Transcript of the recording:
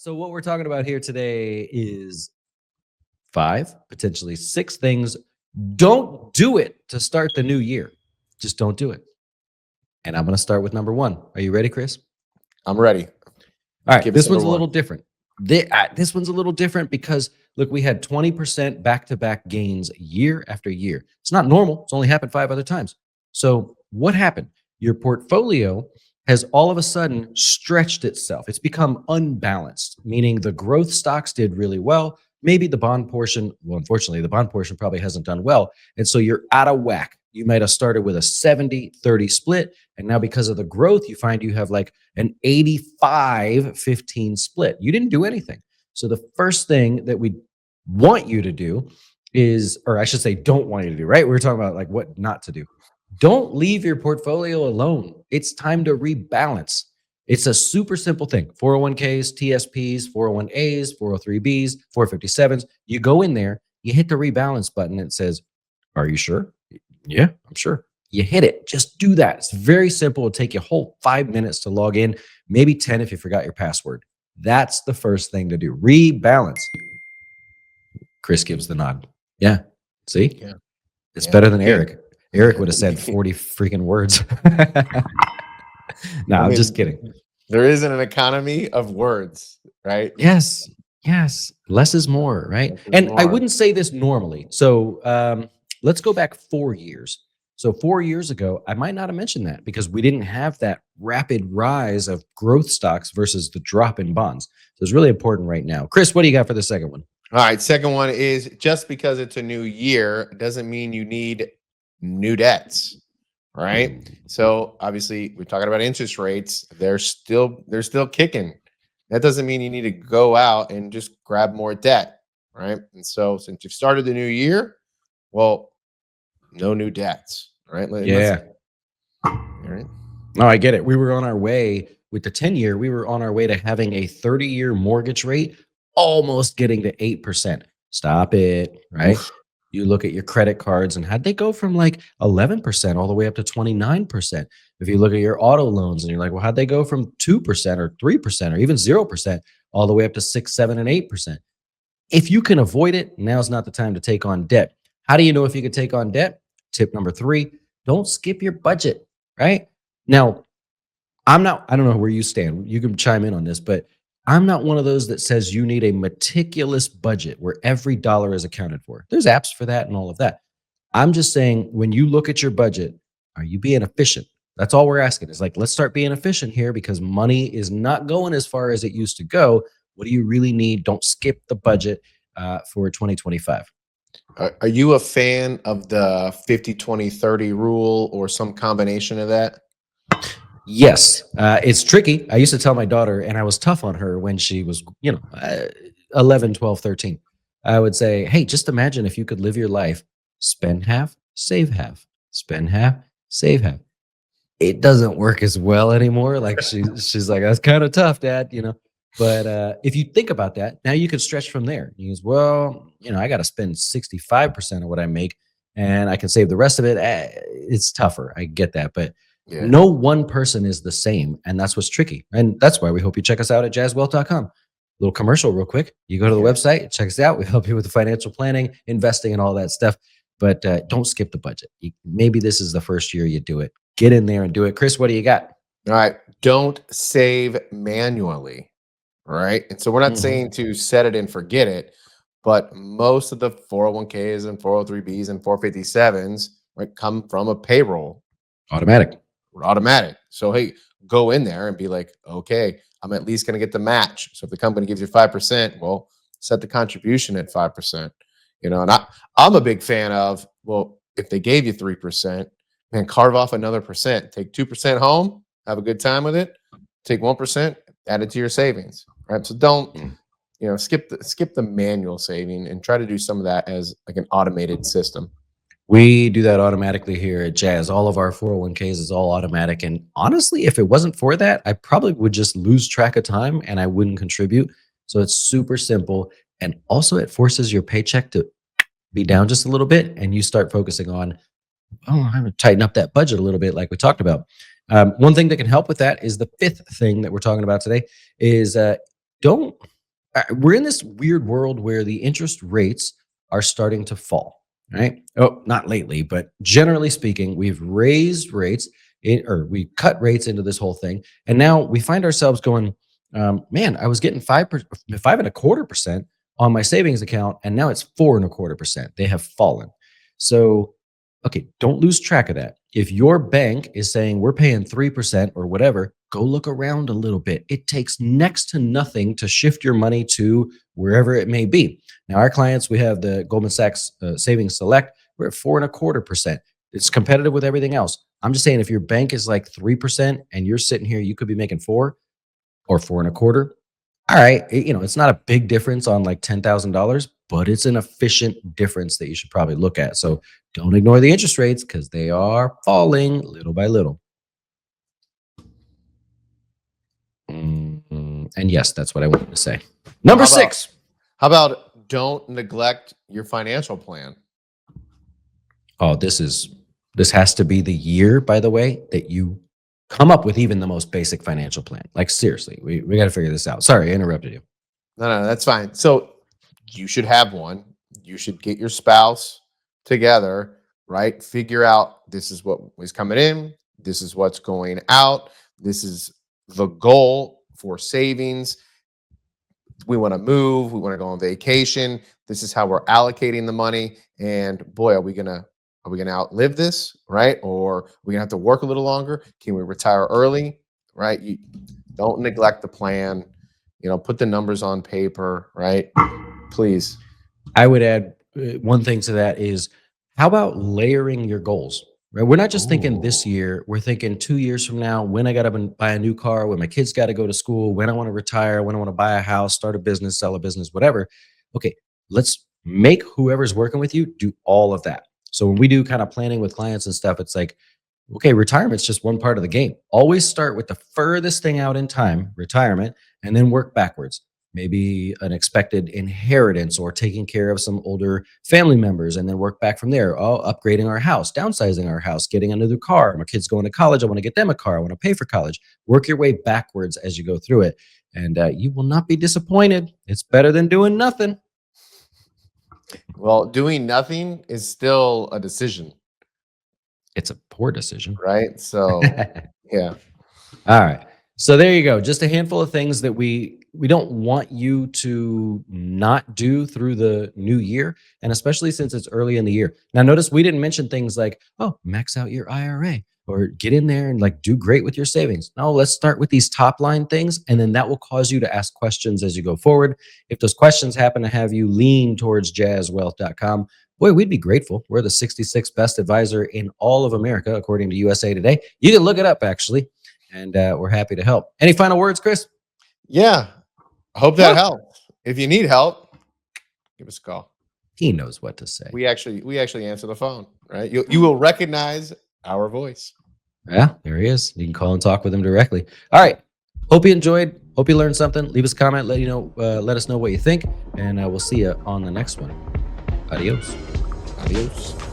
So what we're talking about here today is 5, potentially 6 things. Don't do it to start the new year. Just don't do it. And I'm going to start with number 1. Are you ready, Chris? I'm ready. All right, Give us this one's number a one. little different. This one's a little different because look, we had 20% back-to-back gains year after year. It's not normal. It's only happened 5 other times. So what happened? Your portfolio has all of a sudden stretched itself. It's become unbalanced, meaning the growth stocks did really well. Maybe the bond portion, well, unfortunately, the bond portion probably hasn't done well. And so you're out of whack. You might have started with a 70-30 split. And now because of the growth, you find you have like an 85-15 split. You didn't do anything. So the first thing that we want you to do is, or I should say, don't want you to do, right? We were talking about like what not to do. Don't leave your portfolio alone. It's time to rebalance. It's a super simple thing. 401ks, TSPs, 401as, 403bs, 457s. You go in there, you hit the rebalance button. And it says, are you sure? Yeah, I'm sure. You hit it. Just do that. It's very simple. It'll take you a whole 5 minutes to log in, maybe 10 if you forgot your password. That's the first thing to do. Rebalance. Chris gives the nod. Yeah. See? Yeah. It's Yeah. better than Good. Eric. Eric would have said 40 freaking words. No, I'm just kidding. There isn't an economy of words, right? Yes. Yes. Less is more, right? Less is And I more. wouldn't say this normally. So let's go back 4 years. So 4 years ago, I might not have mentioned that because we didn't have that rapid rise of growth stocks versus the drop in bonds. So it's really important right now. Chris, what do you got for the second one? All right. Second one is just because it's a new year doesn't mean you need new debts, right? So obviously we're talking about interest rates. They're still kicking. That doesn't mean you need to go out and just grab more debt, right? And so since you've started the new year, well, no new debts, right? Yeah. All right. No, I get it. We were on our way with the 10-year, we were on our way to having a 30-year mortgage rate almost getting to 8%. Stop it, right? Oof. You look at your credit cards and how'd they go from like 11% all the way up to 29%? If you look at your auto loans and you're like, well, how'd they go from 2% or 3% or even 0% all the way up to 6, 7, and 8%? If you can avoid it, now's not the time to take on debt. How do you know if you could take on debt? Tip number 3, don't skip your budget, right? Now, I don't know where you stand. You can chime in on this, but I'm not one of those that says you need a meticulous budget where every dollar is accounted for. There's apps for that and all of that. I'm just saying when you look at your budget, are you being efficient? That's all we're asking. Is like, let's start being efficient here because money is not going as far as it used to go. What do you really need? Don't skip the budget for 2025. Are you a fan of the 50-20-30 rule or some combination of that? Yes, it's tricky. I used to tell my daughter, and I was tough on her when she was, 11, 12, 13. I would say, hey, just imagine if you could live your life, spend half, save half, spend half, save half. It doesn't work as well anymore. Like she's like, that's kind of tough, Dad, But if you think about that, now you can stretch from there. You goes, well, I got to spend 65% of what I make and I can save the rest of it. It's tougher. I get that. But Yeah. no one person is the same. And that's what's tricky. And that's why we hope you check us out at jazzwealth.com. Little commercial real quick. You go to the website, check us out. We help you with the financial planning, investing, and all that stuff. But don't skip the budget. Maybe this is the first year you do it. Get in there and do it. Chris, what do you got? All right. Don't save manually. All right. And so we're not saying to set it and forget it, but most of the 401ks and 403bs and 457s come from a payroll. Automatic. So, hey, go in there and be like, okay, I'm at least going to get the match. So if the company gives you 5%, well, set the contribution at 5%. And I'm a big fan of, well, if they gave you 3%, man, carve off another percent. Take 2% home, have a good time with it. Take 1%, add it to your savings. Right. So don't, skip the manual saving and try to do some of that as like an automated system. We do that automatically here at Jazz. All of our 401ks is all automatic. And honestly, if it wasn't for that, I probably would just lose track of time and I wouldn't contribute. So it's super simple. And also it forces your paycheck to be down just a little bit. And you start focusing on, I'm going to tighten up that budget a little bit like we talked about. One thing that can help with that is the 5th thing that we're talking about today is don't we're in this weird world where the interest rates are starting to fall, right? Oh, not lately, but generally speaking, we've raised rates or we cut rates into this whole thing. And now we find ourselves going, man, I was getting 5.25% on my savings account, and now it's 4.25%. They have fallen. So, okay, don't lose track of that. If your bank is saying we're paying 3% or whatever, go look around a little bit. It takes next to nothing to shift your money to wherever it may be. Now, our clients, we have the Goldman Sachs Savings Select. We're at 4.25%. It's competitive with everything else. I'm just saying, if your bank is like 3% and you're sitting here, you could be making 4 or 4.25. All right, it's not a big difference on like $10,000, but it's an efficient difference that you should probably look at. So don't ignore the interest rates because they are falling little by little. And yes, that's what I wanted to say. Number How about- 6. How about don't neglect your financial plan? Oh, this has to be the year, by the way, that you come up with even the most basic financial plan. Like seriously, we got to figure this out. Sorry, I interrupted you. No, that's fine. So you should have one. You should get your spouse together, right? Figure out this is what is coming in, this is what's going out, this is the goal for savings. We want to move, we want to go on vacation. This is how we're allocating the money. And boy, are we gonna outlive this, right? Or are we gonna have to work a little longer? Can we retire early? Right? You don't neglect the plan. Put the numbers on paper, right? Please. I would add one thing to that is, how about layering your goals? Right? We're not just thinking this Ooh. year, we're thinking 2 years from now, when I got to buy a new car, when my kids got to go to school, when I want to retire, when I want to buy a house, start a business, sell a business, whatever. Okay, let's make whoever's working with you do all of that. So when we do kind of planning with clients and stuff, it's like, okay, retirement's just one part of the game. Always start with the furthest thing out in time, retirement, and then work backwards. Maybe an expected inheritance or taking care of some older family members, and then work back from there. Oh, upgrading our house, downsizing our house, getting a new car. My kids going to college. I want to get them a car. I want to pay for college. Work your way backwards as you go through it. And you will not be disappointed. It's better than doing nothing. Well, doing nothing is still a decision, It's a poor decision. right? So, yeah. All right. So there you go. Just a handful of things that we don't want you to not do through the new year, and especially since it's early in the year. Now, notice we didn't mention things like, oh, max out your IRA or get in there and like do great with your savings. No, let's start with these top line things, and then that will cause you to ask questions as you go forward. If those questions happen to have you lean towards jazzwealth.com, boy, we'd be grateful. We're the 66th best advisor in all of America, according to USA Today. You can look it up, actually. And we're happy to help. Any final words, Chris? Yeah. I hope that helps. If you need help, give us a call. He knows what to say. We actually answer the phone, right? You will recognize our voice. Yeah, there he is. You can call and talk with him directly. All right. Hope you enjoyed. Hope you learned something. Leave us a comment. Let us know what you think, and we'll see you on the next one. Adios. Adios.